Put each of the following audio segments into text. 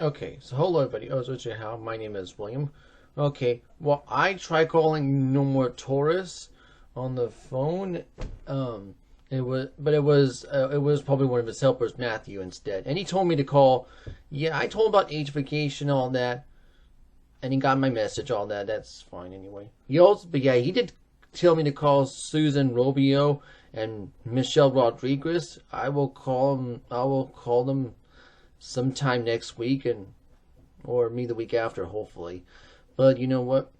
Okay, so hello everybody. Oh, so how my name is William. Okay, well I tried calling No More Taurus on the phone. Um, it was probably one of his helpers, Matthew, instead, and he told me to call. Yeah, I told him about age vacation, all that, and he got my message, all that. That's fine anyway. But yeah, he did tell me to call Susan Robio and Michelle Rodriguez. I will call them. I will call them sometime next week and or me the week after, hopefully. But you know what?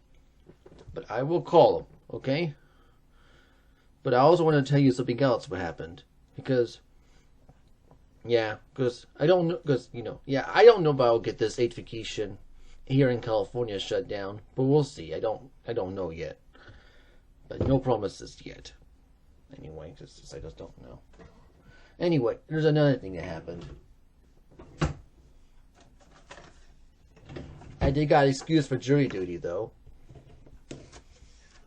But I will call him, okay? But I also want to tell you something else what happened because because I don't know because I don't know if I'll get this vacation here in California shut down, but we'll see. I don't know yet, but no promises yet. Anyway, I just don't know. Anyway, there's another thing that happened. I did got excuse for jury duty though.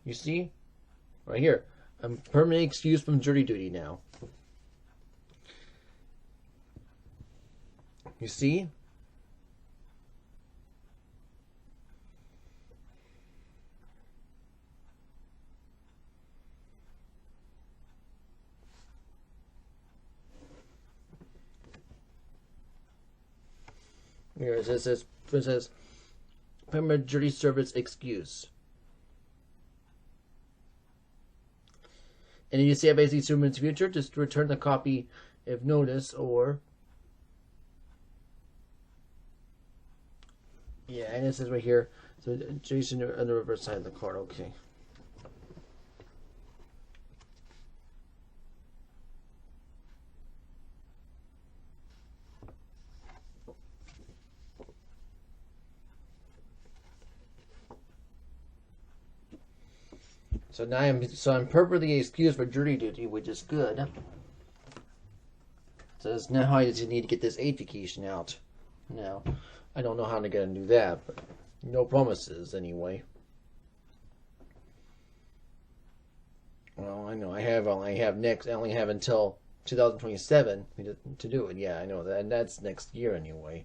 You see? Right here. I'm permanently excused from jury duty now. You see? Here it says permanent jury service excuse. And you see I basically assume in the future just return the copy if notice or yeah, and it says right here, so Jason on the reverse side of the card, okay. So now I'm perfectly excused for jury duty, which is good. So now I just need to get this aid vacation out. Now, I don't know how to get to do that, but no promises anyway. Well, I know I only have until 2027 to do it. Yeah, I know that, and that's next year anyway.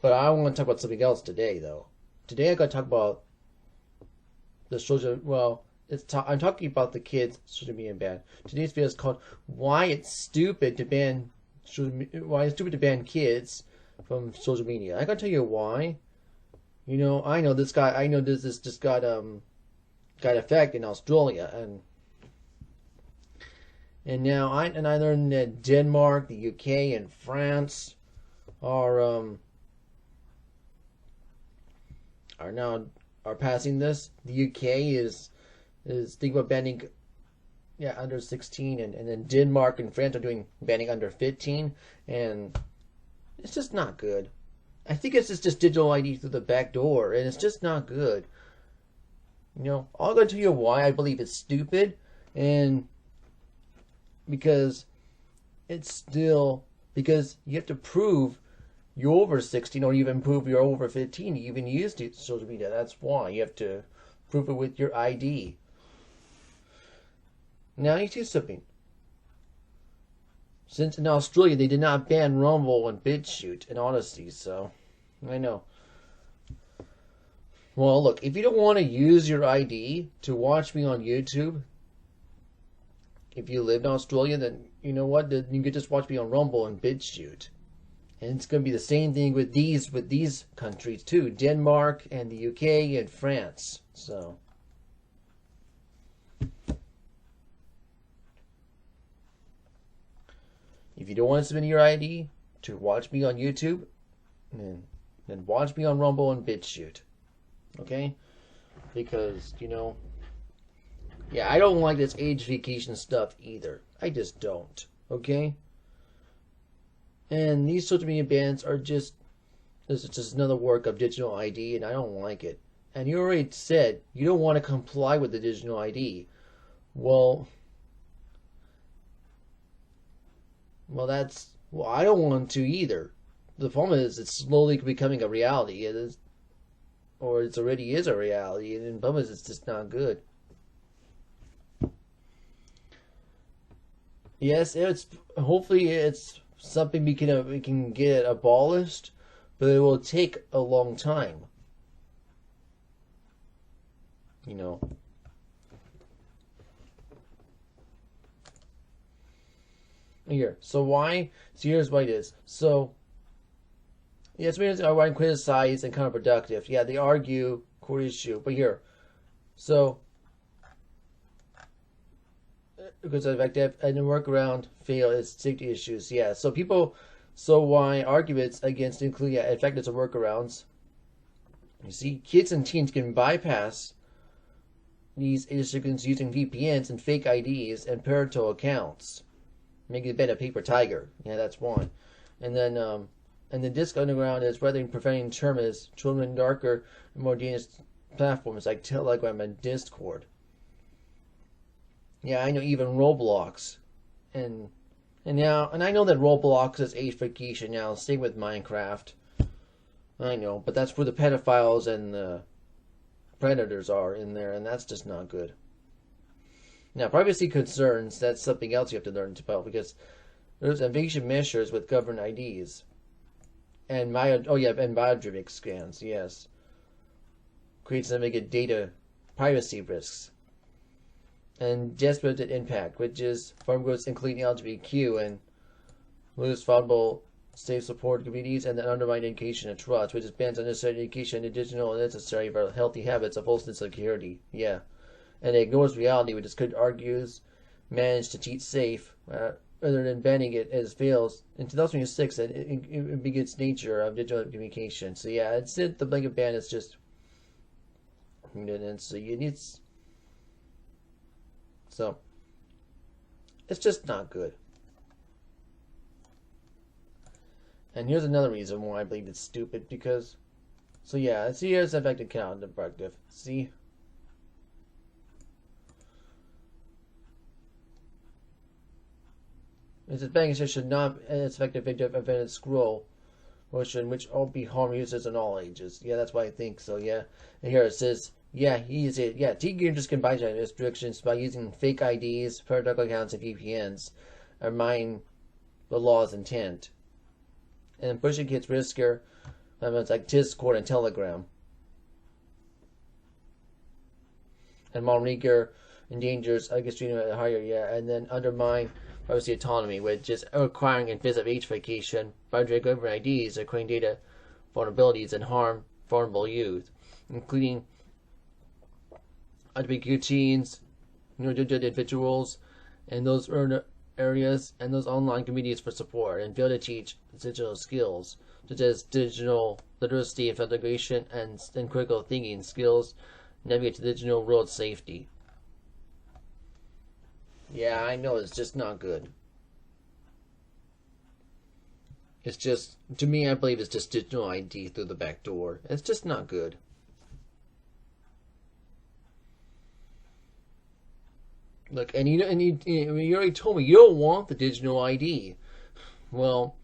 But I want to talk about something else today, though. Today I got to talk about the social. Well, I'm talking about the kids social media ban. Today's video is called "Why It's Stupid to Ban Why It's Stupid to Ban Kids from Social Media." I gotta tell you why. I know this guy. I know this just got effect in Australia, and now I learned that Denmark, the UK, and France are now passing this. The UK is thinking about banning under 16, and then Denmark and France are doing banning under 15, and it's just not good. I think it's just digital ID through the back door, and it's just not good. I'm going to tell you why I believe it's stupid, and because because you have to prove you're over 16 or even prove you're over 15 to even use social media. That's why you have to prove it with your ID. Now you see something. Since in Australia they did not ban Rumble and BitChute and Odyssey, so I know. Well, look, if you don't want to use your ID to watch me on YouTube, if you live in Australia, then you know what? Then you can just watch me on Rumble and BitChute. And it's going to be the same thing with these countries too, Denmark and the UK and France. So. If you don't want to submit your ID to watch me on YouTube, then watch me on Rumble and BitChute. Okay? Because, I don't like this age vacation stuff either. I just don't. Okay? And these social media bans are this is just another work of digital ID, and I don't like it. And you already said you don't want to comply with the digital ID. Well, I don't want to either. The problem is it's slowly becoming a reality. Or it already is a reality, and the problem is it's just not good. Yes, hopefully it's something we can get abolished, but it will take a long time. You know. Here, so why? So here's what it is. So, yes, means are why criticized and counterproductive. Yeah, they argue core issue, but here, so because of effective and the workaround fail is safety issues. Yeah, so people, so why arguments against including effectiveness of workarounds? You see, kids and teens can bypass these issues using VPNs and fake IDs and parental accounts, making it better paper tiger. Yeah, that's one. And the Disc Underground is rather than preventing terrorists, children darker and more dangerous platforms like Telegram and Discord. Yeah, I know even Roblox, and I know that Roblox is age-fication now. Same with Minecraft. I know, but that's where the pedophiles and the predators are in there, and that's just not good. Now, privacy concerns, that's something else you have to learn about, because there's evasion measures with governed IDs. And biometric scans, yes. Creates significant data privacy risks. And disparate impact, which is farm groups including LGBTQ and lose vulnerable safe support communities, and then undermine education and trust, which is bans unnecessary education and digital and necessary for healthy habits of wholesome security. Yeah. And it ignores reality, which is could argues managed to cheat safe rather than banning it as fails. In 2006, it begins nature of digital communication. So yeah, it's it. The blanket ban is just, and so you need. So it's just not good. And here's another reason why I believe it's stupid, because, so yeah, see here's effective counterproductive. See? It says banking should not its effective event scroll motion, which all be harm users in all ages. Yeah, that's why I think so, yeah. And here it says, yeah, teen users can bypass restrictions by using fake IDs, parental accounts, and VPNs, or mine the law's intent. And pushing kids riskier, it's like Discord and Telegram. And Monreager endangers extreme at higher, yeah, and then undermine privacy autonomy, which is requiring invasive age-fication by government IDs, acquiring data vulnerabilities and harm vulnerable youth, including LGBTQ teens, neurodivergent individuals, and those areas and those online communities for support, and fail to teach digital skills such as digital literacy, integration, and critical thinking skills, navigate to digital world safety. Yeah, I know, it's just not good. It's just, to me, I believe it's just digital ID through the back door. It's just not good. Look, and you already told me you don't want the digital ID. Well,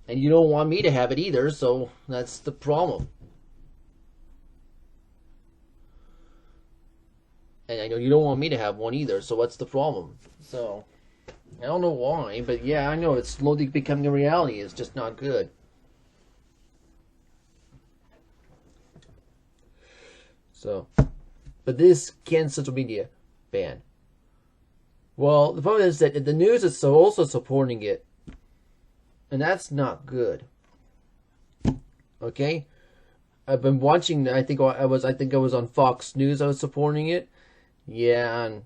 and you don't want me to have it either, so that's the problem. And I know you don't want me to have one either, so what's the problem? So, I don't know why, but yeah, I know it's slowly becoming a reality. It's just not good. So, but this can social media ban. Well, the problem is that the news is also supporting it, and that's not good. Okay, I've been watching. I think I was on Fox News. I was supporting it. Yeah, and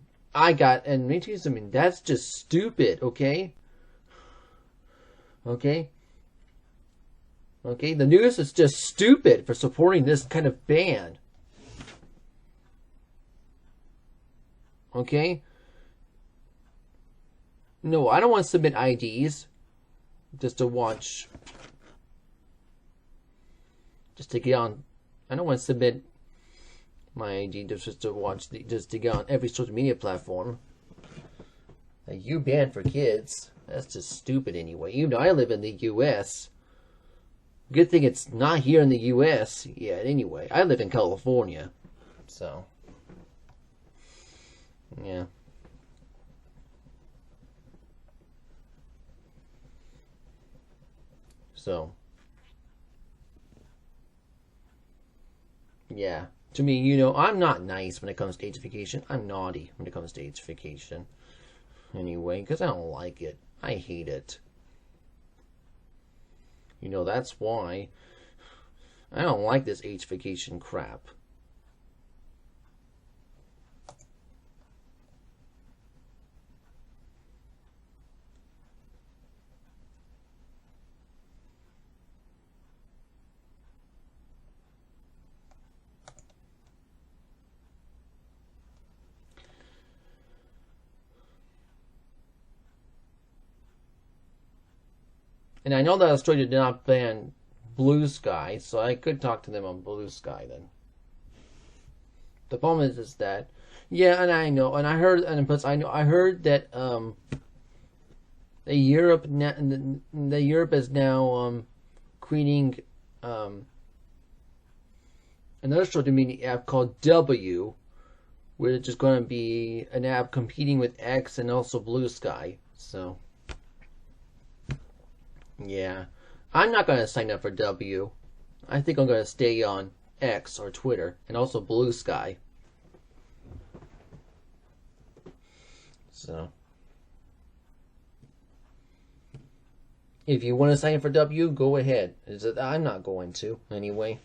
that's just stupid. Okay. Okay. Okay, the news is just stupid for supporting this kind of ban. Okay? No, I don't want to submit IDs just to watch. Just to get on. I don't want to submit my ID just to watch, just to get on every social media platform. You ban for kids. That's just stupid anyway. You know, I live in the U.S. Good thing it's not here in the U.S. yet anyway. I live in California. So, yeah. So, yeah. To me, you know, I'm not nice when it comes to ageification. I'm naughty when it comes to ageification. Anyway, because I don't like it. I hate it. You know, that's why I don't like this ageification crap. And I know that Australia did not ban Blue Sky, so I could talk to them on Blue Sky then. The problem is that, yeah, and I know, and I heard, and plus I heard that the Europe is now creating another social media app called W, which is going to be an app competing with X and also Blue Sky. So. Yeah, I'm not going to sign up for W. I think I'm going to stay on X or Twitter and also Blue Sky. So, if you want to sign up for W, go ahead. I'm not going to, anyway.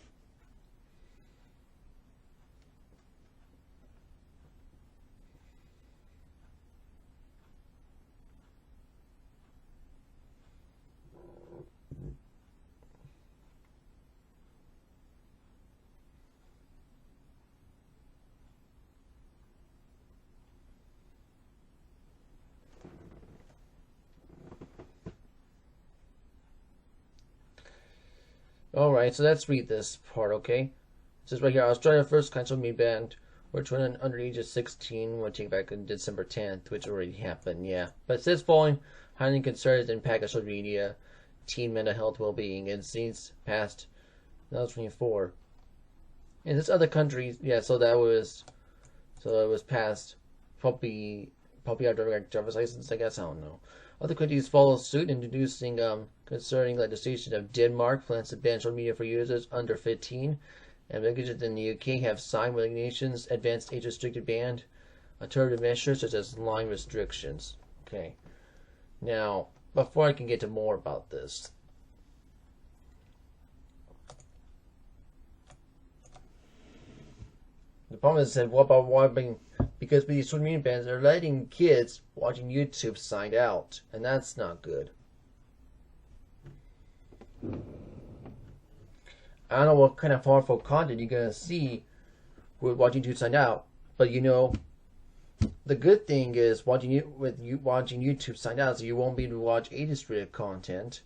Alright, so let's read this part, okay? It says right here, Australia first social media banned where children under age of 16 will take back on December 10th, which already happened, yeah. But it says following highly concerns impact of social media, teen mental health well-being, and since past 2024. In this other countries, yeah, so it was passed probably after driver's license, I guess, I don't know. Other countries follow suit, introducing concerning legislation of Denmark plans to ban social media for users under 15, and regulations in the UK have signed regulations, advanced age restricted ban, alternative measures such as line restrictions. Okay. Now, before I can get to more about this, the problem is that what about why being because with these social media bans, they're letting kids watching YouTube sign out, and that's not good. I don't know what kind of harmful content you're gonna see with watching YouTube sign out, but you know, the good thing is watching YouTube sign out, so you won't be able to watch age-restricted content.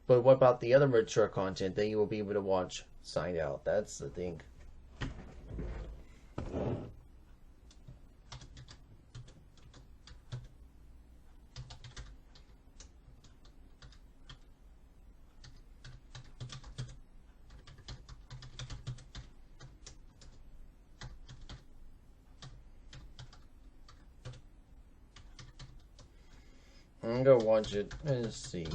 But what about the other mature content that you will be able to watch sign out? That's the thing. I'm gonna watch it. Let's see.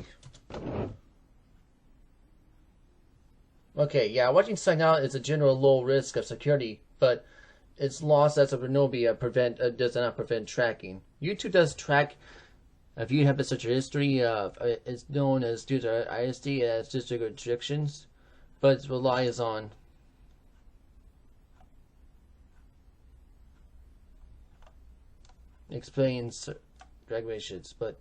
Okay, yeah, watching sign out is a general low risk of security, but its loss as a Renobia does not prevent tracking. YouTube does track if you have such a history of it's known as due to ISD as district restrictions, but it relies on explains regulations, but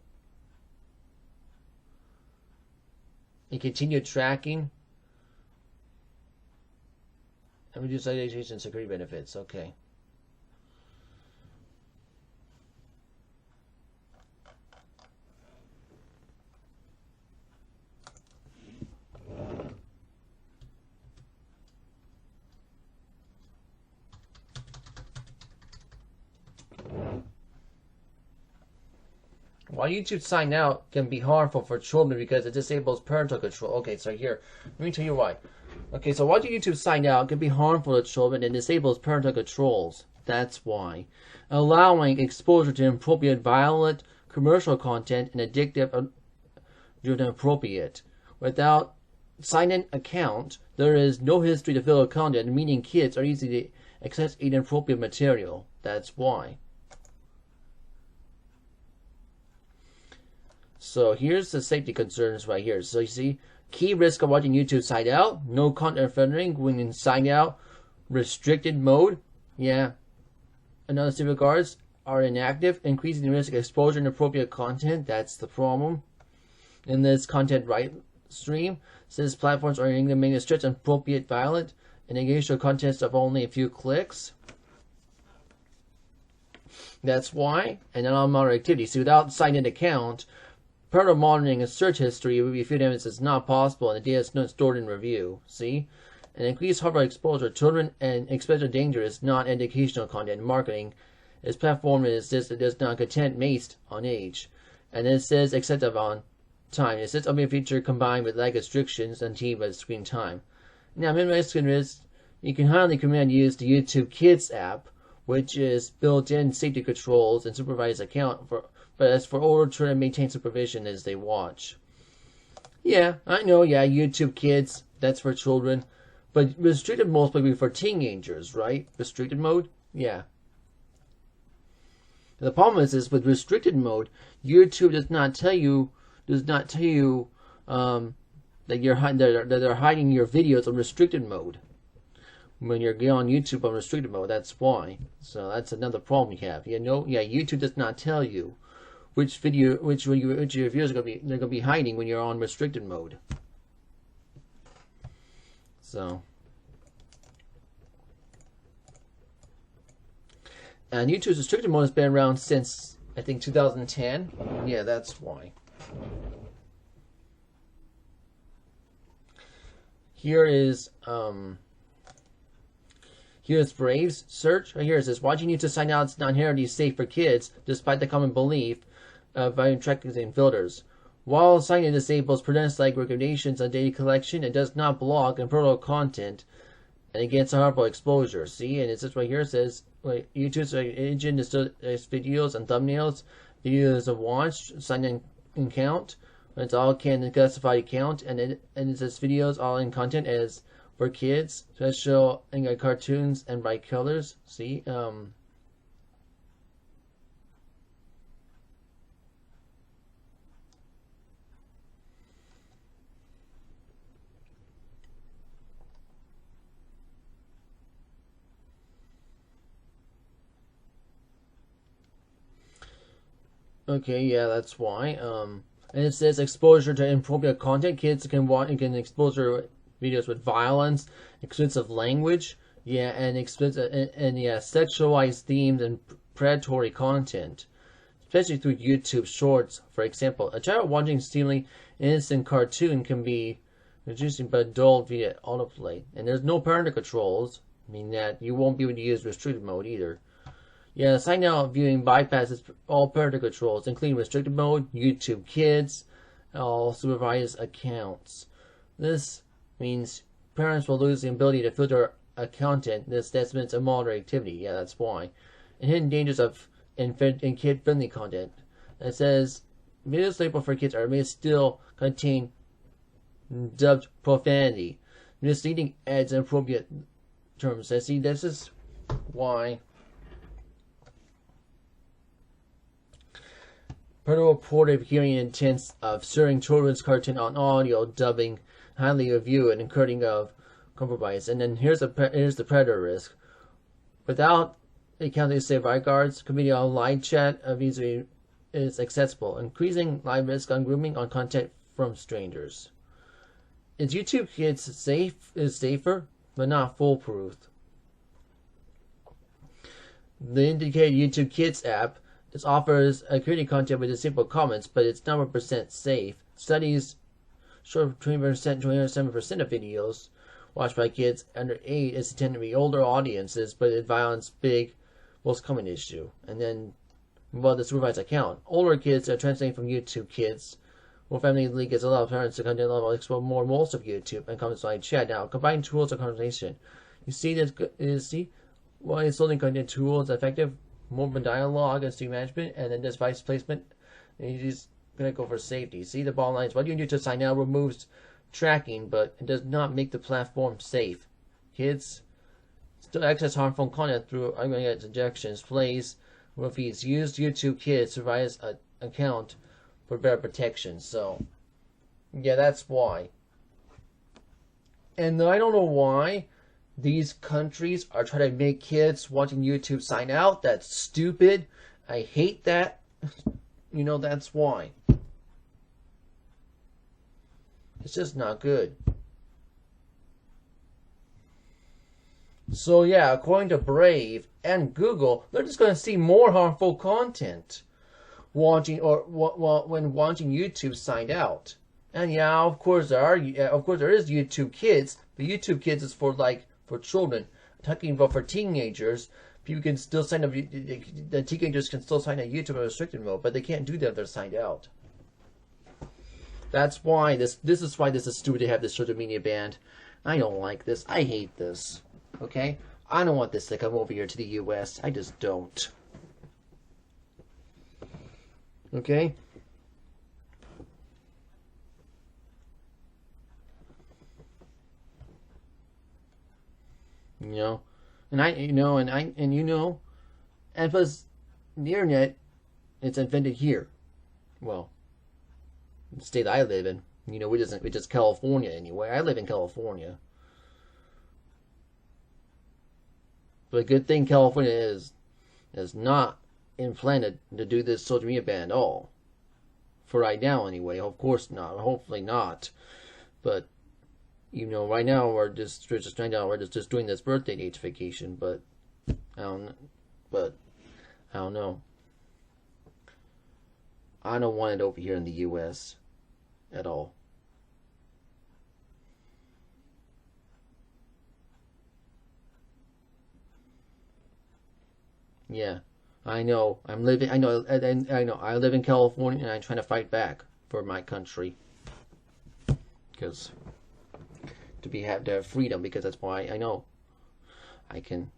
in continued tracking and reduce citation and security benefits. Okay. While YouTube sign out can be harmful for children because it disables parental control. Okay, so here, let me tell you why. Okay, so watching YouTube sign out can be harmful to children and disables parental controls. That's why. Allowing exposure to inappropriate, violent, commercial content and addictive, inappropriate. Without sign-in account, there is no history to fill content, meaning kids are easy to access inappropriate material. That's why. So here's the safety concerns right here. So you see, key risk of watching YouTube side out, no content filtering when in sign out, restricted mode, yeah. Another safeguards are inactive, increasing the risk of exposure to inappropriate content. That's the problem. In this content right stream, since platforms are implementing strict and appropriate violent and engagement content of only a few clicks. That's why. And then on moderate activity. So without sign-in account, parental monitoring and search history will be viewed evidence is not possible, and the data is not stored in review. See? An increased hardware exposure to children and exposure danger is not educational content marketing. Its platform is this, it does not content based on age. And it says accepted on time. It says open feature combined with lag restrictions and TV screen time. Now, minimize screen risk. You can highly recommend use the YouTube Kids app, which is built-in safety controls and supervised account for. But as for older children, maintain supervision as they watch. Yeah, I know. Yeah, YouTube Kids. That's for children. But restricted mode will be for teenagers, right? Restricted mode? Yeah. The problem is with restricted mode, YouTube does not tell you that they're hiding your videos on restricted mode. When you're on YouTube on restricted mode, that's why. So that's another problem you have. YouTube does not tell you which your videos they're gonna be hiding when you're on restricted mode. So, and YouTube's restricted mode has been around since I think 2010. Yeah, that's why. Here's Brave's search. Right here it says watching YouTube sign out is not inherently safe for kids, despite the common belief of trackers and filters. While sign-in disables prudence like recommendations on data collection, it does not block inappropriate content and against harmful exposure. See, and it says right here, it says YouTube's engine is videos and thumbnails, videos of watch, sign-in account. It's all can classify account, and it says videos all in content as for kids, special cartoons and bright colors. See, okay, yeah, that's why. And it says exposure to inappropriate content. Kids can exposure videos with violence, explicit language, yeah, and explicit and sexualized themes and predatory content, especially through YouTube Shorts, for example. A child watching seemingly innocent cartoon can be reducing by adult via autoplay, and there's no parental controls, meaning that you won't be able to use restricted mode either. Yeah, sign out viewing bypasses all parental controls, including restricted mode, YouTube Kids, all supervised accounts. This means parents will lose the ability to filter content that's meant a moderate activity. Yeah, that's why. And hidden dangers of kid-friendly content. It says videos labeled for kids may still contain dubbed profanity, misleading ads, and inappropriate terms. I see. This is why. Parental reported hearing intents of certain children's cartoon on audio dubbing highly reviewed and incurring of compromise. And then here's the predator risk. Without accounting safeguards, community on live chat easily is accessible, increasing live risk on grooming on content from strangers. Is YouTube Kids safer, but not foolproof? The indicated YouTube Kids app offers security content with simple comments, but it's not 100% safe. Studies show 20% to 27% of videos watched by kids under 8 is intended to be older audiences, but it violence big, most common issue. And then, the supervised account. Older kids are translating from YouTube Kids. Well, Family League gets a lot of parents to content level explore more and most of YouTube and comments like chat. Now, combine tools of conversation. You see this? See why is loading content tools effective? More dialogue and stream management, and then device placement. And you're just gonna go for safety. See the bottom lines. What you do to sign out removes tracking, but it does not make the platform safe. Kids still access harmful content through internet suggestions, plays, or feeds. Use YouTube Kids to provide an account for better protection. So, yeah, that's why. And I don't know why these countries are trying to make kids watching YouTube sign out. That's stupid. I hate that. You know, that's why. It's just not good. So yeah, according to Brave and Google, they're just going to see more harmful content when watching YouTube signed out. And yeah, of course there is YouTube Kids, but YouTube Kids is for children. I'm talking about for teenagers, people can still sign up. The teenagers can still sign up YouTube in restricted mode, but they can't do that if they're signed out. That's why this is why this is stupid to have this social media banned. I don't like this. I hate this. Okay, I don't want this to come over here to the U.S. I just don't. Okay. And plus, the internet, it's invented here. Well, the state I live in, it's just California anyway. I live in California. But a good thing California is not implanted to do this social media ban at all. For right now anyway. Of course not. Hopefully not. But right now we're just doing this birthday notification, but I don't know. I don't want it over here in the US at all. Yeah, I know. I know. I live in California, and I'm trying to fight back for my country, because to have freedom. Because that's why I know I can.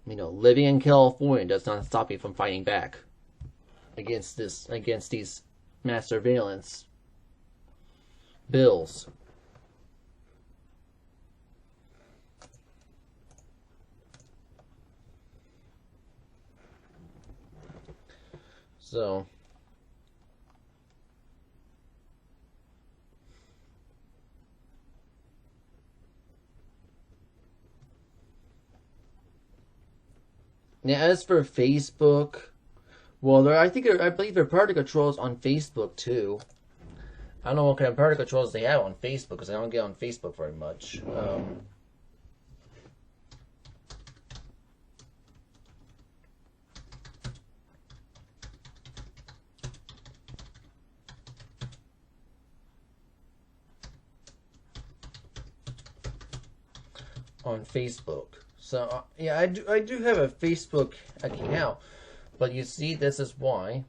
Living in California does not stop me from fighting back against these mass surveillance bills. So, now as for Facebook, well, I believe there are parental controls on Facebook too. I don't know what kind of parental controls they have on Facebook because I don't get on Facebook very much. On Facebook. So yeah, I do have a Facebook account, but you see, this is why.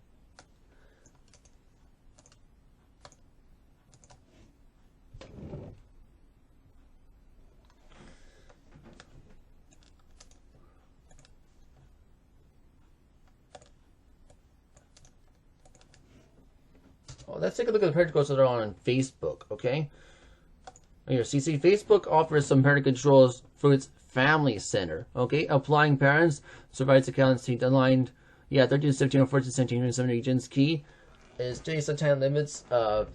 Well, let's take a look at the parental controls that are on Facebook, okay? Here, see, Facebook offers some parental controls for its Family Center, okay? Applying parents, surveillance accounts, aligned, 13, 17, or 14, 17, 27 regions. Key is some time limits, your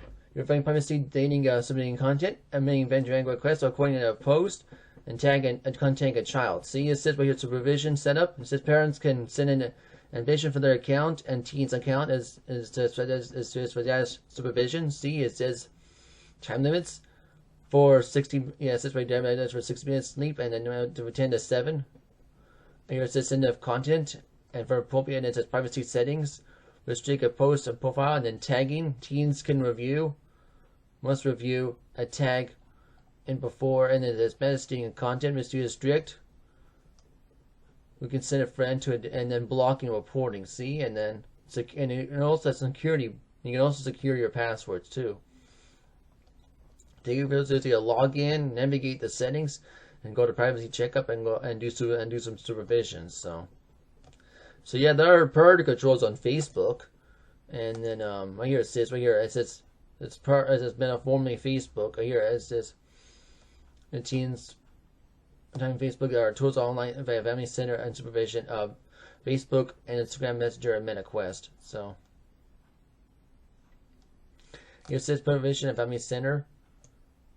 family privacy, dating, submitting content, admitting vendor requests, or according to a post, and contacting a child. See, it says right here, supervision setup. It says parents can send in an invitation for their account, and teen's account is supervision. See, it says time limits. For 60, it says right there, that's for 60 minutes sleep, and then to 10 to 7. And here it says send of content, and for appropriate, it says privacy settings, restrict a post and profile, and then tagging. Teens must review a tag and before, and then there's messaging and content, must be strict. We can send a friend to it, and then blocking and reporting. See, and then and also security. You can also secure your passwords too. Take a log in, navigate the settings, and go to privacy checkup and go and do some supervision. So yeah, there are parental controls on Facebook, And then right here it says it's been formerly Facebook. Right here it says the teens time Facebook are tools online via Family Center and supervision of Facebook and Instagram Messenger and MetaQuest. So here it says supervision of Family Center.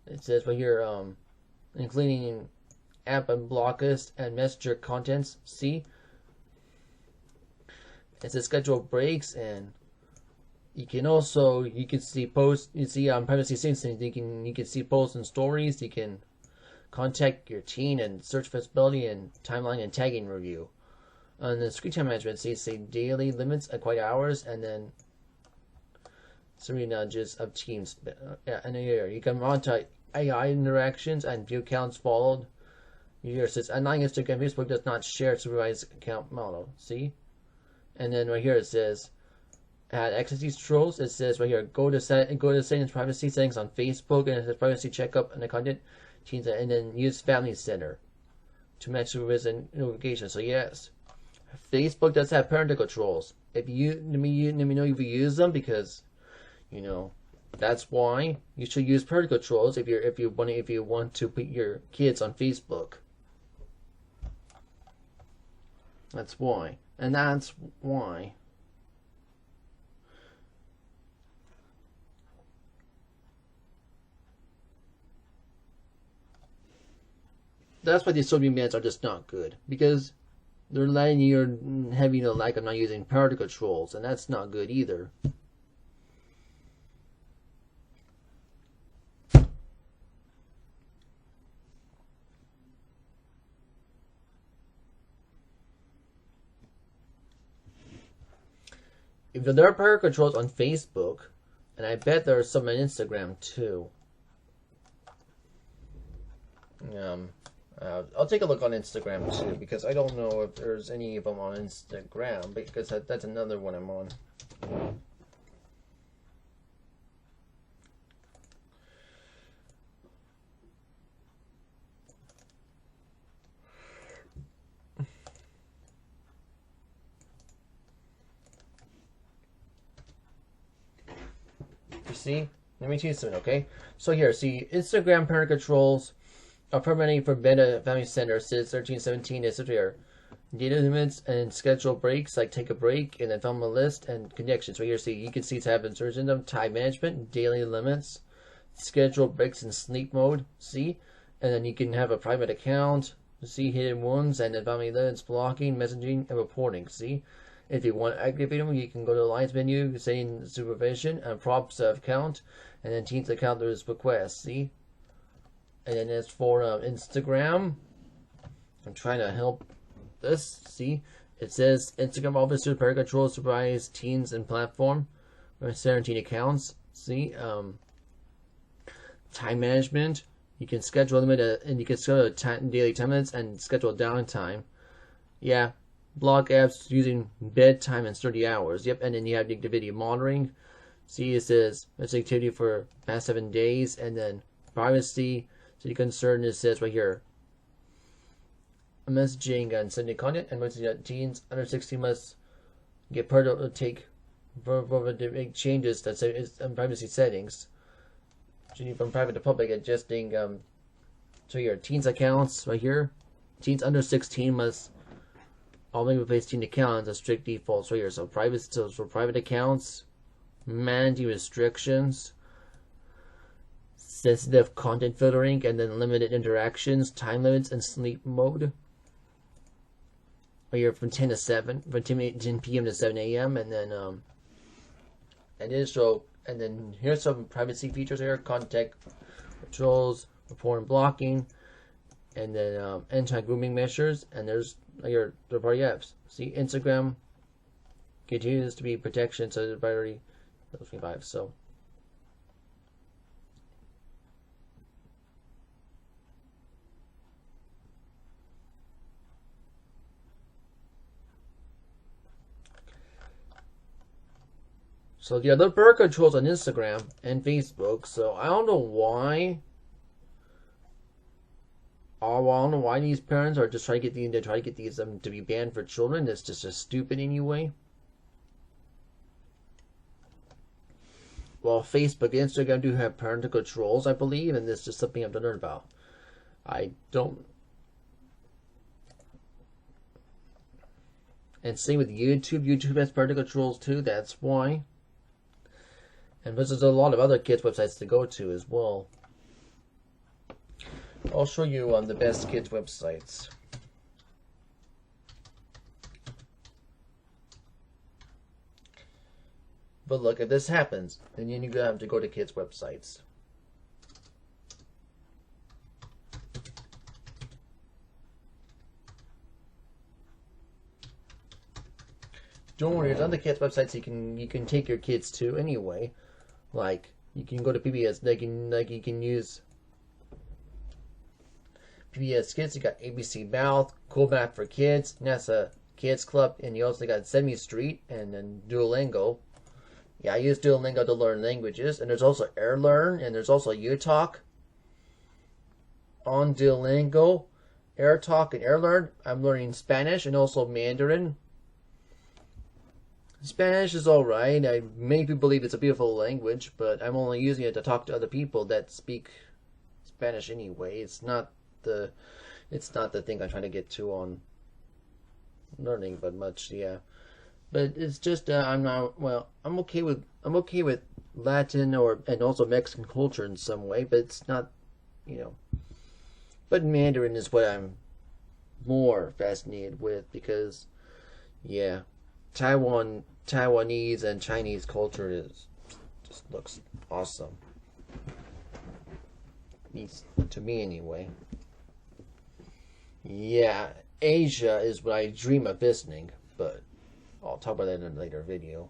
It says right here including app and blocklist and messenger contents. See, it says schedule breaks, and you can see posts. You see privacy settings. You can see posts and stories. You can contact your teen and search visibility and timeline and tagging review. On the screen time management, say daily limits at quiet hours, and then 3 nudges of teams. And here you can monitor AI interactions and view accounts followed. Here it says unlike Instagram, Facebook does not share supervised account model. See, and then right here it says add access these trolls. It says right here go to settings, privacy settings on Facebook, and it says privacy checkup and the content teens, and then use Family Center to match supervision notifications. So yes, Facebook does have parental controls. If you let me know if you use them, because that's why you should use parental controls if you want to put your kids on Facebook. That's why. And that's why. That's why these social media bans are just not good, because they're letting you having a lack of not using parental controls, and that's not good either. If there are parental controls on Facebook, and I bet there are some on Instagram too. I'll take a look on Instagram too, because I don't know if there's any of them on Instagram, because that's another one I'm on. You see? Let me choose something, okay? So here, see, Instagram parent controls are permanently for Beta Family Center since 1317 is here. Data limits and schedule breaks, like take a break, and then film a list and connections. So here, see, you can see tab insertion of time management, daily limits, schedule breaks in sleep mode, see? And then you can have a private account, see hidden wounds, and then family limits, blocking, messaging, and reporting, see? If you want to activate them, you can go to the lines menu, setting supervision, and props of account, and then teens account there's requests, see? And then as for Instagram, I'm trying to help this, see? It says Instagram officer parental control supervise teens and platform, 17 accounts, see? Time management, you can schedule limit, and you can schedule daily time limits and schedule downtime. Yeah. Block apps using bedtime and 30 hours. Yep, and then you have the video monitoring. See, it says it's activity for past 7 days, and then privacy. So the concern, it says right here, messaging and sending content, and messaging that teens under 16 must get parental to take to make changes that say privacy settings. Changing from private to public, adjusting so your teens accounts right here. Teens under 16 must only replace teen accounts as strict defaults right here. So for private accounts, managing restrictions, sensitive content filtering, and then limited interactions, time limits, and sleep mode. Right here from 10 to 7, from 10 p.m. to 7 a.m. And then and then here's some privacy features here: contact controls, report and blocking, and then anti-grooming measures. And there's your third-party apps. See, Instagram continues to be protection, so the battery 25. So the other birth controls on Instagram and Facebook. So I don't know why. I don't know why these parents are just trying to get these to be banned for children. That's just stupid anyway. well, Facebook and Instagram do have parental controls, I believe, and this is just something I've to learn about. I don't. And same with YouTube. YouTube has parental controls too. That's why. And there's a lot of other kids' websites to go to as well. I'll show you the best kids' websites. But look, if this happens, then you're gonna have to go to kids' websites. Don't worry, there's other kids' websites you can take your kids to anyway. Like you can go to PBS. You can use PBS Kids. You got ABC Math, Cool Math for Kids, NASA Kids Club, and you also got Sesame Street and then Duolingo. Yeah, I use Duolingo to learn languages, and there's also AirLearn, and there's also UTalk on Duolingo. AirTalk and AirLearn, I'm learning Spanish and also Mandarin. Spanish is alright. Many people believe it's a beautiful language, but I'm only using it to talk to other people that speak Spanish anyway. It's not the thing I'm trying to get to on learning, but much, yeah. But it's just I'm okay with Latin and also Mexican culture in some way, but it's not, But Mandarin is what I'm more fascinated with because, yeah, Taiwanese and Chinese culture just looks awesome. To me anyway. Yeah, Asia is what I dream of visiting, but I'll talk about that in a later video.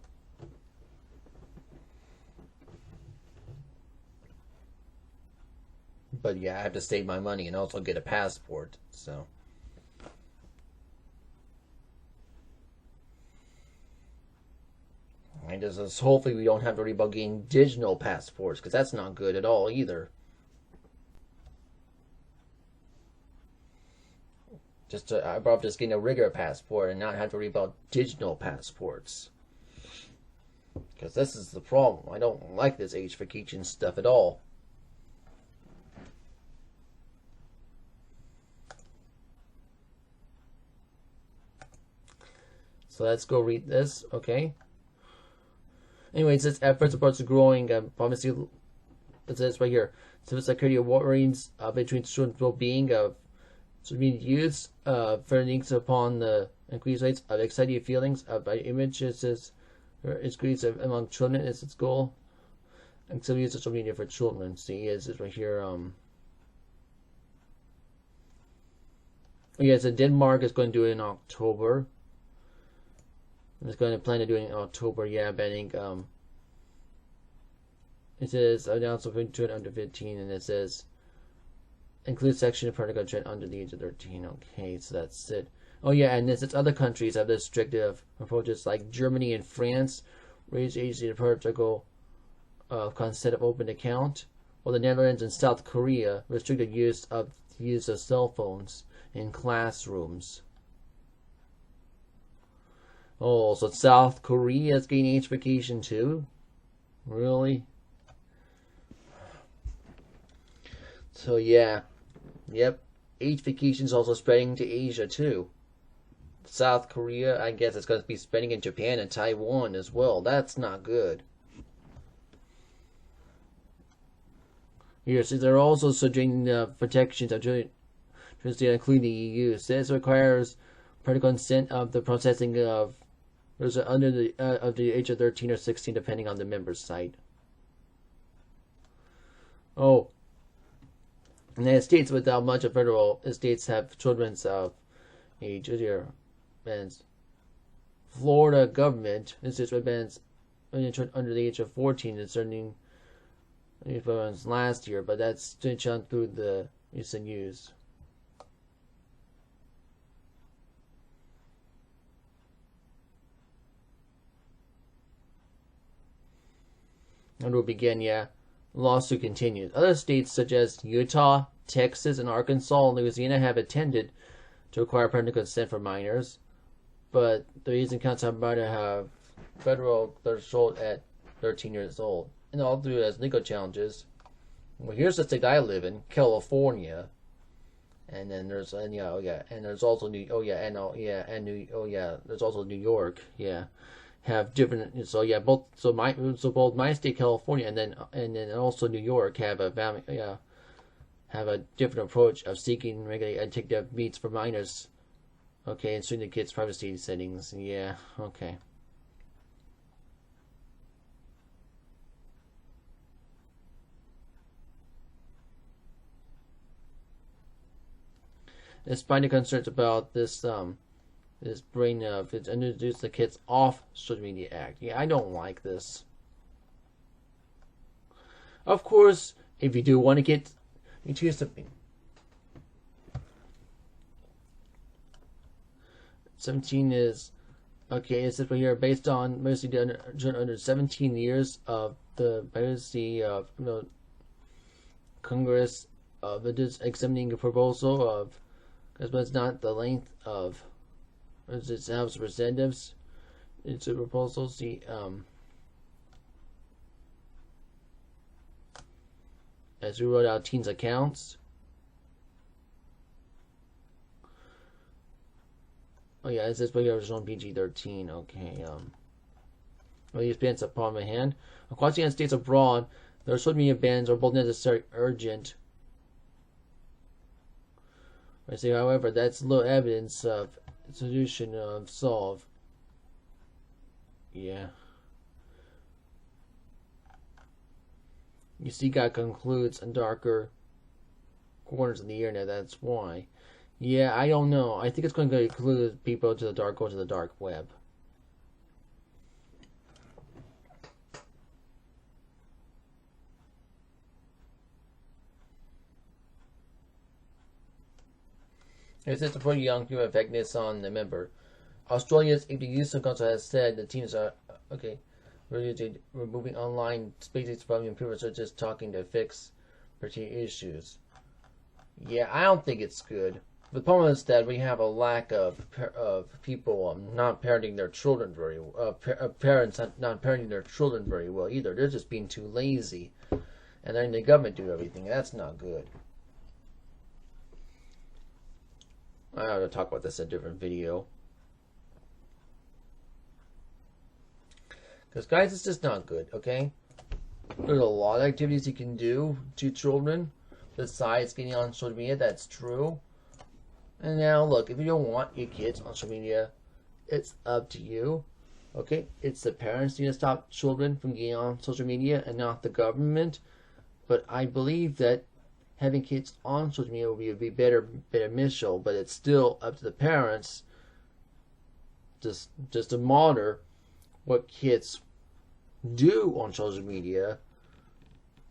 But yeah, I have to save my money and also get a passport, so. And hopefully we don't have to worry about getting digital passports, because that's not good at all either. I brought up just getting a regular passport and not have to worry about digital passports. Because this is the problem. I don't like this age-fication stuff at all. So let's go read this, okay? Anyways, its efforts supports the growing policy. It says right here, civil security warnings between children's well-being of student youths, furthering upon the increased rates of exciting feelings by images is increase among children is its goal. And some use social media for children. See, it's right here. Yeah, so Denmark is going to do it in October. It's going to plan to do it in October, yeah, but I think it says announced for children under 15, and it says include section of parental consent under the age of 13. Okay, so that's it. Oh yeah, and this other countries have this restrictive approaches like Germany and France raise age of parental consent of open account, while the Netherlands and South Korea restricted use of cell phones in classrooms. Oh, so South Korea is getting age vacation too? Really? So yeah. Yep. Age vacation is also spreading to Asia too. South Korea, I guess it's going to be spreading in Japan and Taiwan as well. That's not good. Yes, they're also subjecting the protections of children, including the EU. This requires parental consent of the processing of those under the age of 13 or 16, depending on the member's site. Oh, in the United States, without much of federal states have children's age here, bans. Florida government insists with bans under the age of 14 concerning last year, but that's shown through the recent news. And we'll begin, yeah. Lawsuit continues. Other states such as Utah, Texas, and Arkansas and Louisiana have attempted to require parental consent for minors, but the recent counts have might have federal threshold at 13 years old. And all through as legal challenges. Well, here's the state that I live in, California. And then there's and there's also there's also New York. Yeah. Have different both my state California and then also New York have a different approach of seeking regulate and take the meats for minors. Okay, and the kids' privacy settings. Yeah, okay. Despite the concerns about this brain of it's introduced the kids off social media act. Yeah, I don't like this. Of course, if you do want to get into something. 17 is okay. It's right here based on mostly under 17 years of the privacy of Congress of examining a proposal of, because it's not the length of its House of Representatives. It's a proposal. See, as we wrote out teens' accounts. Oh yeah, it says but here on PG-13. Okay, these bans upon my hand. Across the United States abroad, there are social media bans are both necessary, urgent. I say, however, that's little evidence of solution of solve. Yeah. You see, God concludes in darker corners of the internet. That's why. Yeah, I don't know. I think it's going to include people to the dark, go to the dark web. It says to put young people effectiveness on the member. Australia's Youth Council has said the teams are removing online spaces from people such as talking to fix particular issues. Yeah, I don't think it's good. The problem is that we have a lack of people not parenting their children very well. Parents not parenting their children very well either. They're just being too lazy, and letting the government do everything. That's not good. I have to talk about this in a different video. Because guys, it's just not good. Okay, there's a lot of activities you can do to children besides getting on social media. That's true. And now, look, if you don't want your kids on social media, it's up to you. Okay? It's the parents who need to stop children from getting on social media and not the government. But I believe that having kids on social media will be beneficial, but it's still up to the parents just to monitor what kids do on social media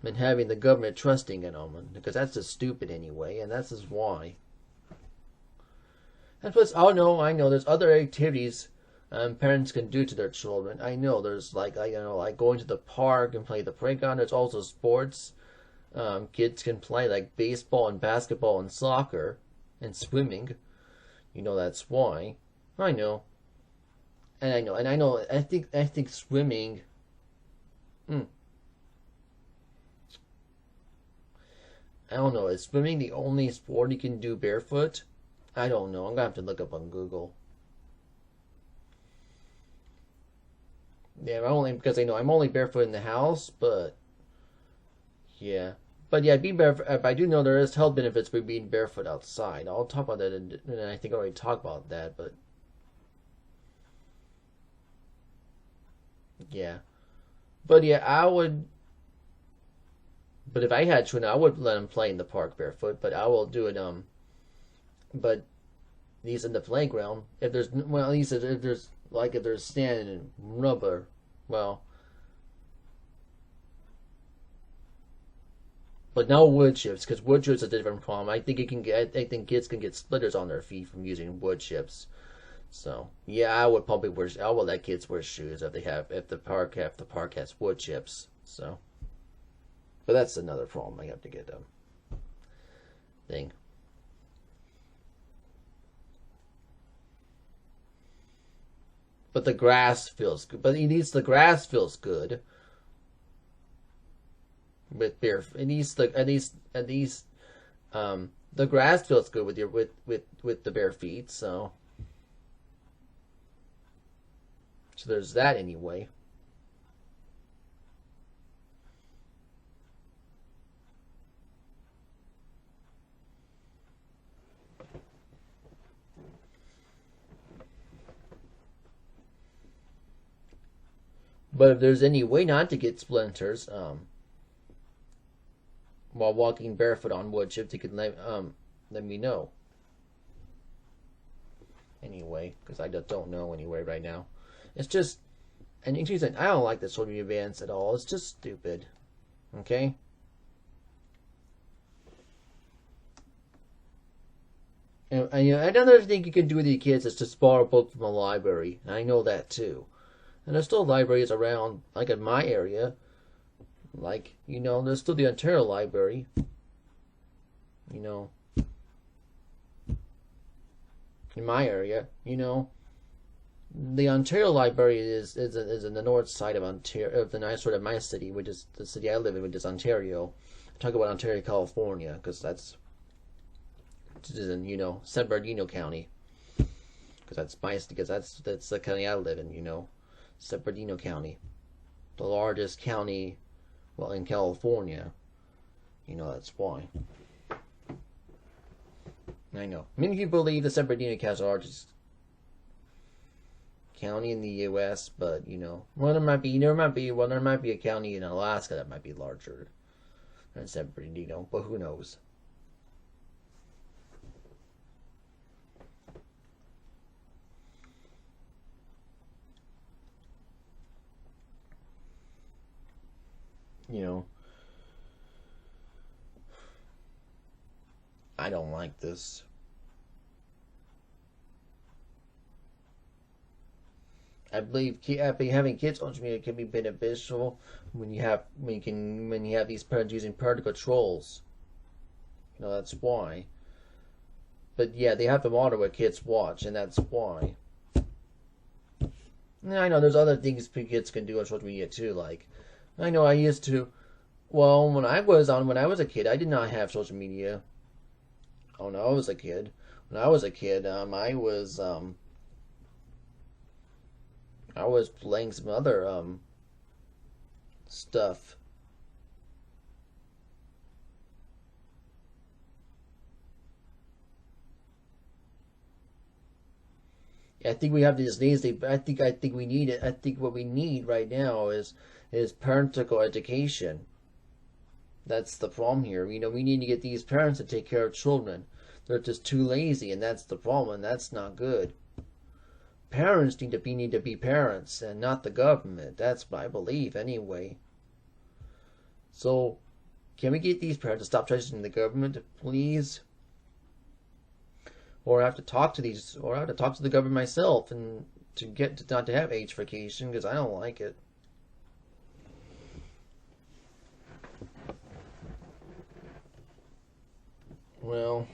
and having the government trusting in them. Because that's just stupid anyway, and that's just why. And plus, I know there's other activities parents can do to their children. I know there's like going to the park and play the playground. There's also sports. Kids can play like baseball and basketball and soccer and swimming. That's why. I know. I think swimming. I don't know. Is swimming the only sport you can do barefoot? I don't know. I'm gonna have to look up on Google. Yeah, only because I'm only barefoot in the house, but yeah. But yeah, being barefoot. I do know there is health benefits for being barefoot outside. I'll talk about that, and I think I already talked about that. But yeah, but yeah, I would. But if I had children, I would let them play in the park barefoot. But I will do it. But at least in the playground, if there's at least if there's sand and rubber, well. But no wood chips, because wood chips is a different problem. I think kids can get splitters on their feet from using wood chips. So yeah, I would let kids wear shoes if the park has wood chips. So, but that's another problem I have to get thing. But the grass feels good. The grass feels good. with bare. At least the grass feels good with your with the bare feet. So there's that anyway. But if there's any way not to get splinters, while walking barefoot on wood chips, you could let me know. Anyway, because I just don't know anyway right now. It's just, and you saying I don't like the social media bans at all. It's just stupid. Okay. And you know, another thing you can do with your kids is just borrow a book from a library. And I know that too. And there's still libraries around, like in my area. Like, you know, there's still the Ontario Library. You know, in my area, you know, the Ontario Library is in the north side of Ontario, of the nice sort of my city, which is the city I live in, which is Ontario. I talk about Ontario, California, because that's in, you know, San Bernardino County, because that's the county I live in, you know, San Bernardino County, the largest county, well, in California. You know, that's why. I know. Many people believe the San Bernardino County is the largest county in the U.S., but you know, there might be a county in Alaska that might be larger than San Bernardino, but who knows? You know, I don't like this. I believe having kids on social media can be beneficial when you have these parents using parental controls. You know, that's why. But yeah, they have to monitor what kids watch, and that's why. And I know there's other things kids can do on social media too. Like, I know I used to. Well, when I was a kid, I did not have social media. Oh no, I was a kid. When I was a kid, I was playing some other stuff. I think we have these needs. I think we need it. I think what we need right now is parental education. That's the problem here. You know, we need to get these parents to take care of children. They're just too lazy, and that's the problem, and that's not good. Parents need to be parents, and not the government. That's my belief, anyway. So, can we get these parents to stop trusting the government, please? Or I have to talk to the government myself, and to get to not to have age vacation because I don't like it. Well,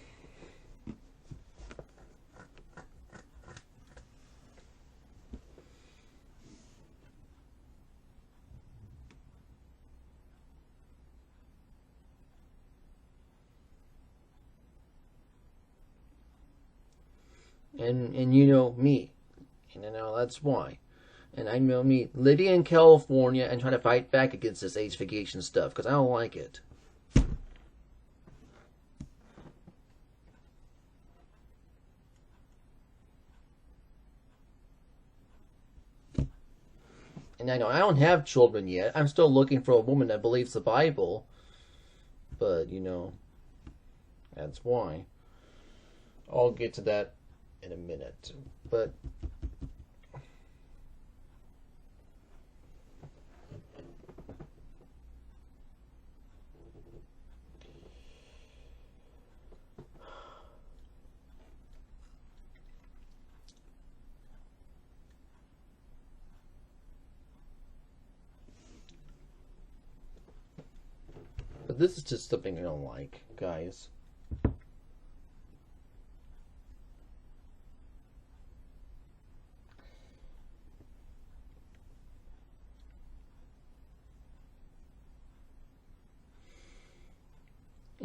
and you know me, and you know that's why. And I know me living in California and trying to fight back against this age vacation stuff because I don't like it. And I know I don't have children yet. I'm still looking for a woman that believes the Bible. But, you know, that's why. I'll get to that in a minute. But this is just something I don't like, guys.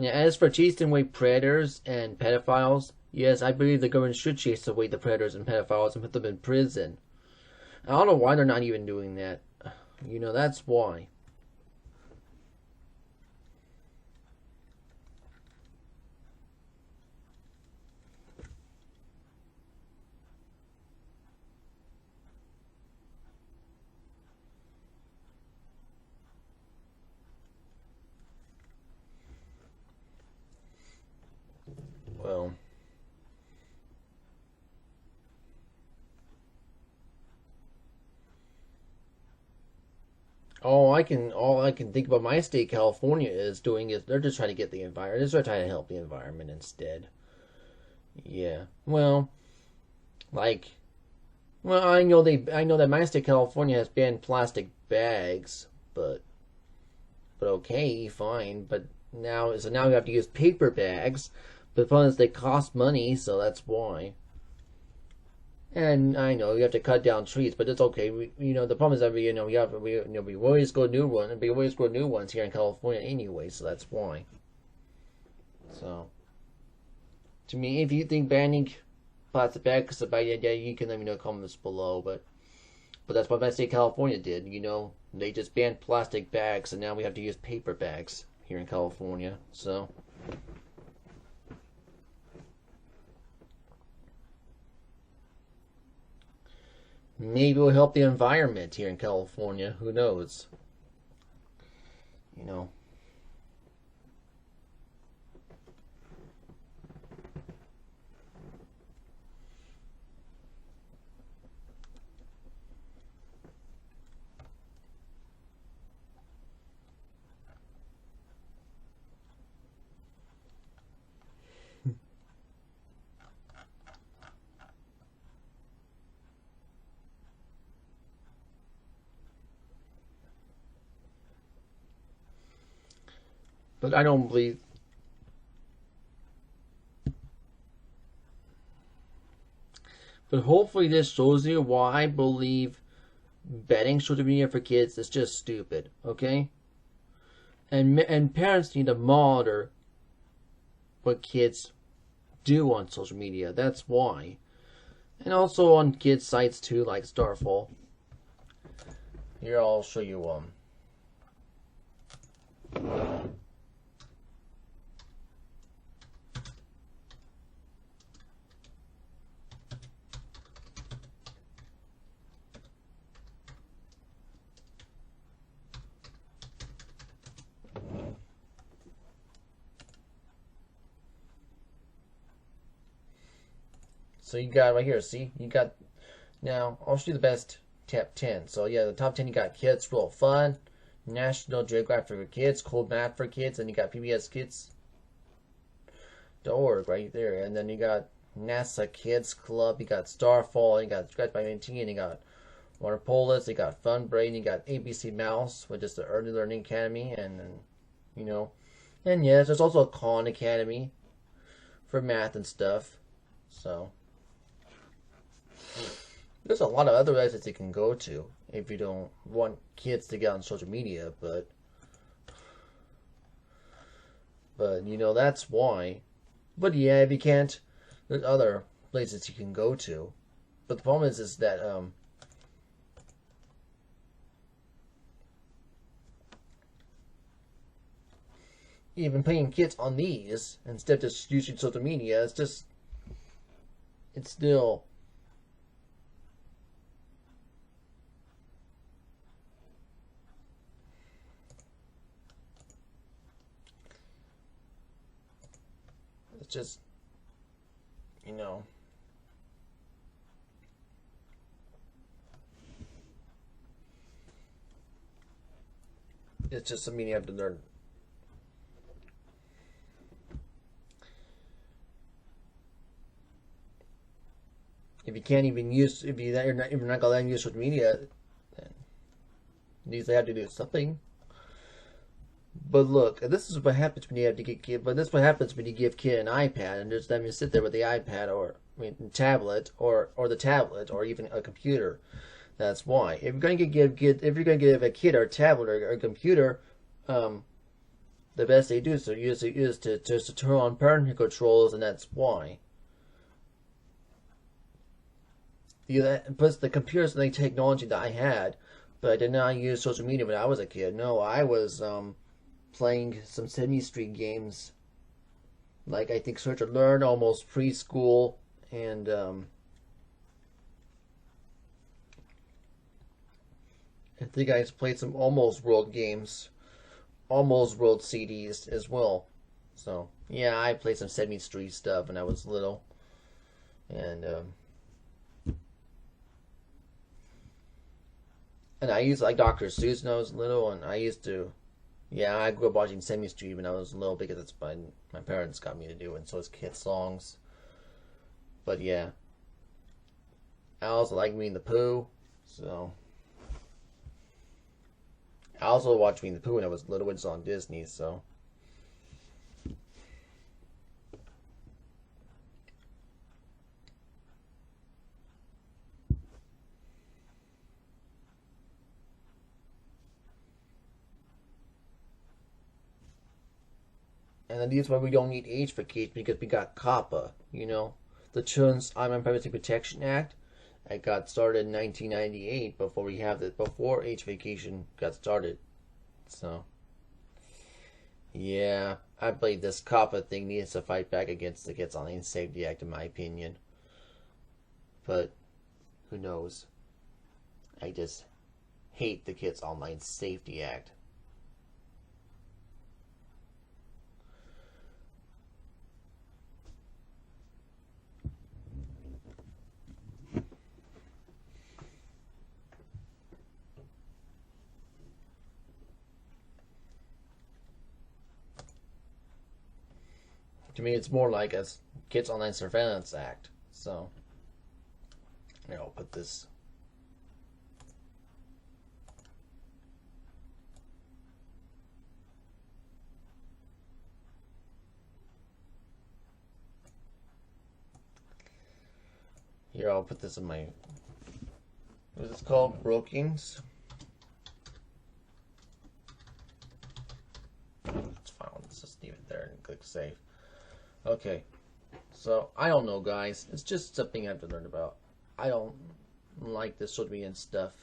And as for chasing away predators and pedophiles, yes, I believe the government should chase away the predators and pedophiles and put them in prison. I don't know why they're not even doing that. You know, that's why. Well, all I can think about my state, California, is doing is they're just trying to get the environment. They're just trying to help the environment instead. Yeah. Like, well, I know that my state, California, has banned plastic bags, but okay, fine. But now we have to use paper bags. But the problem is they cost money, so that's why. And I know you have to cut down trees, but it's okay. The problem is that we always grow new ones, and we always grow new ones here in California anyway, so that's why. So, to me, if you think banning plastic bags is a bad idea, you can let me know in the comments below. But that's what my state California did. They just banned plastic bags, and now we have to use paper bags here in California. So. Maybe it'll help the environment here in California. Who knows? You know. But I don't believe. But hopefully this shows you why I believe banning social media for kids is just stupid. Okay. And parents need to monitor what kids do on social media. That's why. And also on kids' sites too, like Starfall. Here I'll show you So you got right here, see? You got, now, I'll show you the best top 10. So yeah, the top 10, you got Kids World of Fun, National Geographic for Kids, Cold Math for Kids, and you got PBSKids.org right there. And then you got NASA Kids Club, you got Starfall, you got Scratch by MT, and you got Waterpolis, you got Fun Brain, you got ABC Mouse, which is the Early Learning Academy, and and yes, there's also a Khan Academy for math and stuff. So there's a lot of other websites you can go to if you don't want kids to get on social media, but that's why. But yeah, if you can't, there's other places you can go to. But the problem is that even paying kids on these instead of just using social media, it's still just, it's just something you have to learn. If you can't even use, if you're not going to let them use social media, then you have to do something. But look, this is what happens when you have to get kid. But this is what happens when you give kid an iPad and just let them sit there with the iPad tablet or the tablet or even a computer. That's why. If you're going to give a kid a tablet or a computer, the best they do so is to just to turn on parenting controls, and that's why. Plus the computers and the technology that I had, but I did not use social media when I was a kid. No, I was playing some Sesame Street games, like I think Search and Learn, almost preschool, and I think I played some Almost World games, Almost World CDs as well. So yeah, I played some Sesame Street stuff when I was little, and I used like Dr. Seuss when I was little, and I used to. Yeah, I grew up watching Sesame Street when I was little because that's what my parents got me to do, and so it's kid songs. But yeah, I also like Winnie the Pooh, so I also watched Winnie the Pooh when I was little. It's on Disney, so. And then that's why we don't need age vacation because we got COPPA, the Children's Online Privacy Protection Act. It got started in 1998 before age vacation got started. So, yeah, I believe this COPPA thing needs to fight back against the Kids Online Safety Act, in my opinion. But who knows? I just hate the Kids Online Safety Act. To me, it's more like a Kids Online Surveillance Act. So, I'll put this. Here, I'll put this in my. What is this called? Brookings. Let's fine. Let's just leave it there and click save. Okay. So, I don't know, guys. It's just something I have to learn about. I don't like this social media and stuff.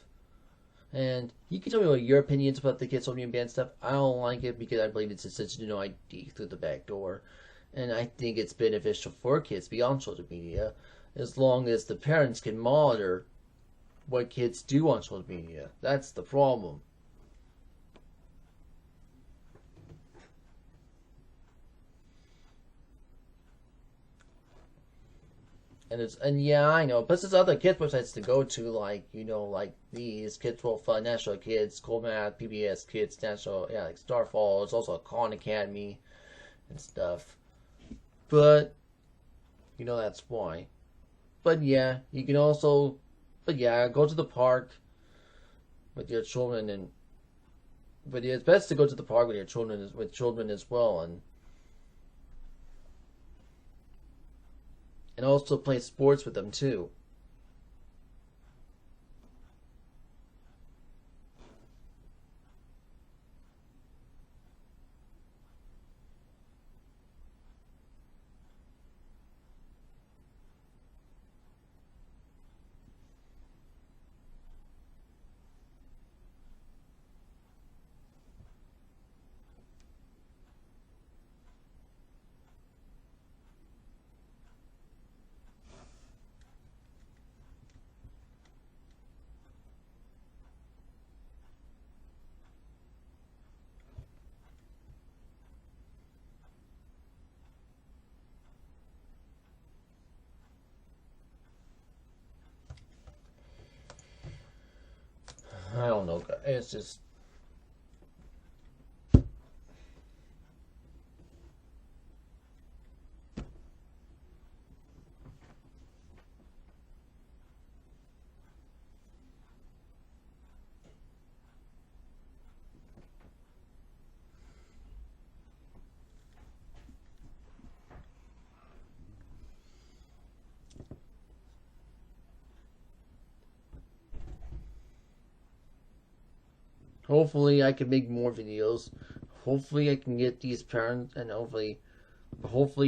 And you can tell me what your opinions about the kids social media ban stuff. I don't like it because I believe it's such a new ID through the back door. And I think it's beneficial for kids beyond social media as long as the parents can monitor what kids do on social media. That's the problem. And yeah, I know. Plus, there's other kids websites to go to, like like these Kids World Fun, National Kids, Cool Math, PBS Kids, National, yeah, like Starfall. There's also a Khan Academy and stuff. But that's why. But yeah, you can also, but yeah, go to the park with your children, but yeah, it's best to go to the park with your children as well, and also play sports with them too. I don't know, guys. It's just. Hopefully, I can make more videos. hopefully I can get these parents, and hopefully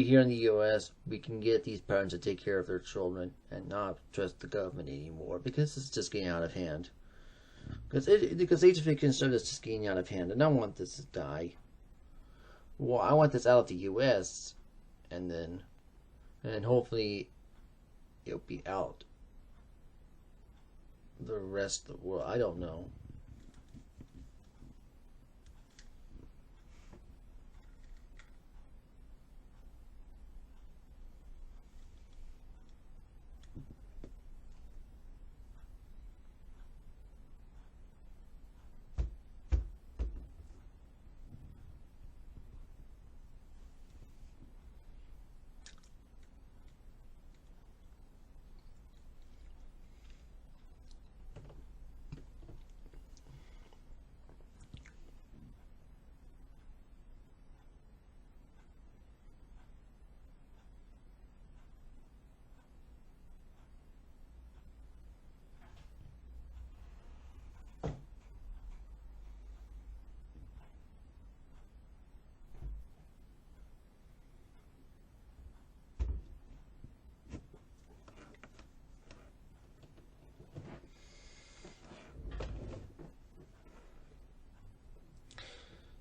here in the U.S. we can get these parents to take care of their children and not trust the government anymore, because it's just getting out of hand. Because age of consent is just getting out of hand, and I don't want this to die. Well, I want this out of the U.S. and hopefully it'll be out the rest of the world. I don't know.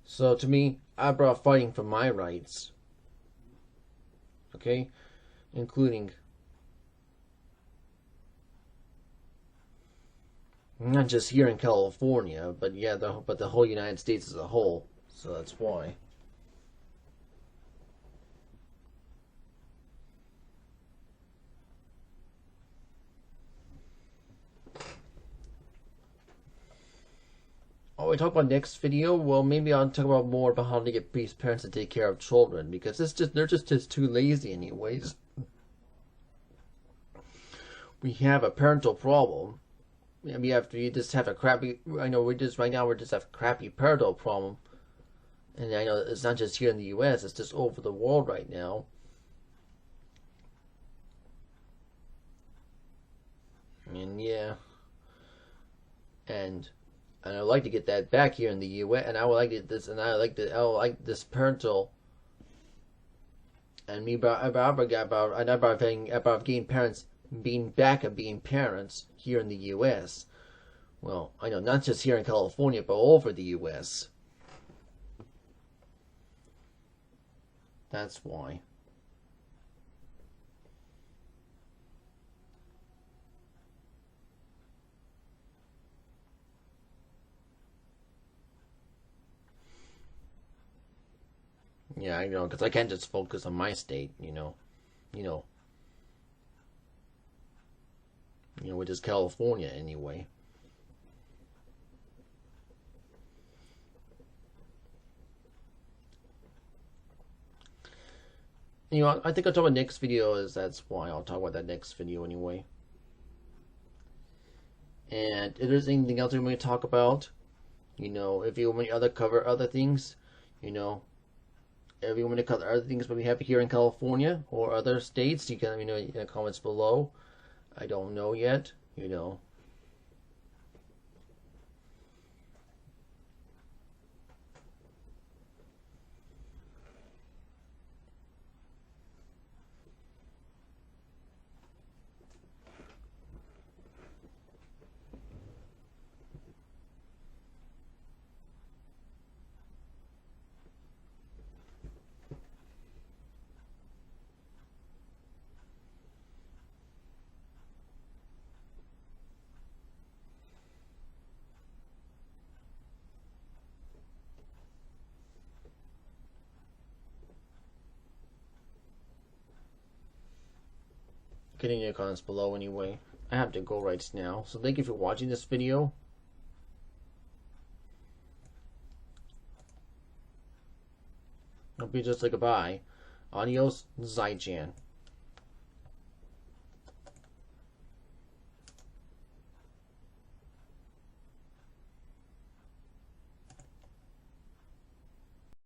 So to me, I brought fighting for my rights. Okay? Including not just here in California, but yeah, the whole United States as a whole. So that's why. Oh, we talk about next video. Well, maybe I'll talk about more about how to get these parents to take care of children, because they're just too lazy anyways. We have a parental problem. We just have a crappy. I know we just right now we just have a crappy parental problem, and I know it's not just here in the U.S. It's just over the world right now. And yeah, and I'd like to get that back here in the U.S. And I would like this, and I would like this parental, and me about getting parents being back and being parents here in the U.S. Well, I know not just here in California, but all over the U.S. That's why. Yeah, I know, because I can't just focus on my state, you know, which is California anyway. I think I'll talk about next video. That's why I'll talk about that next video anyway. And if there's anything else you want me to talk about, if you want me to cover other things, if you want me to cover other things that we have here in California or other states, you can let me know in the comments below. I don't know yet, Getting your comments below anyway. I have to go right now. So thank you for watching this video. I'll be just like a bye. Adios, Zaijian.